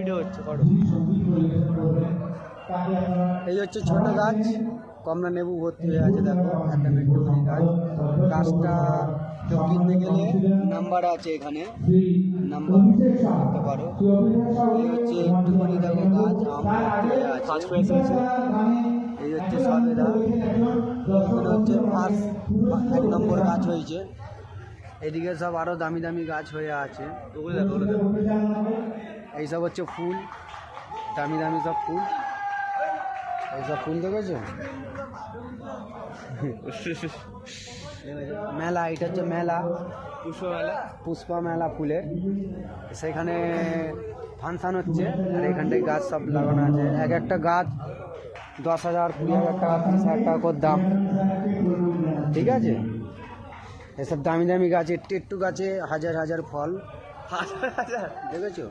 Video হচ্ছে করো। এই হচ্ছে ছোট গাছ, কমলা লেবু ভর্তি হয়ে আছে। দেখো একটা মেট্রোপলি গাছ। গাছটা কেউ কিনতে গেলে নাম্বার আছে, এখানে নাম্বার করতে পারো। এই হচ্ছে একটুখানি দেখো গাছ আম ভর্তি হয়ে আছে। এই হচ্ছে সবেদা, এগুলো হচ্ছে ফার্স্ট 1 নম্বর গাছ হয়েছে। এদিকে সব আরো দামি দামি গাছ হয়ে আছে। এইসব হচ্ছে ফুল, দামি দামি সব ফুল। এইসব ফুল দেখেছো? মেলা, এটা হচ্ছে মেলা, পুষ্পা মেলা ফুলের। সেখানে ফাংশন হচ্ছে, আর এখানটায় গাছ সব লাগানো আছে। এক একটা গাছ 10,000, 20,000 টাকা, 30,000 টাকা করে দাম। ঠিক আছে, এসব দামি দামি গাছে, টেট্টু গাছে হাজার হাজার ফল। দেখেছো?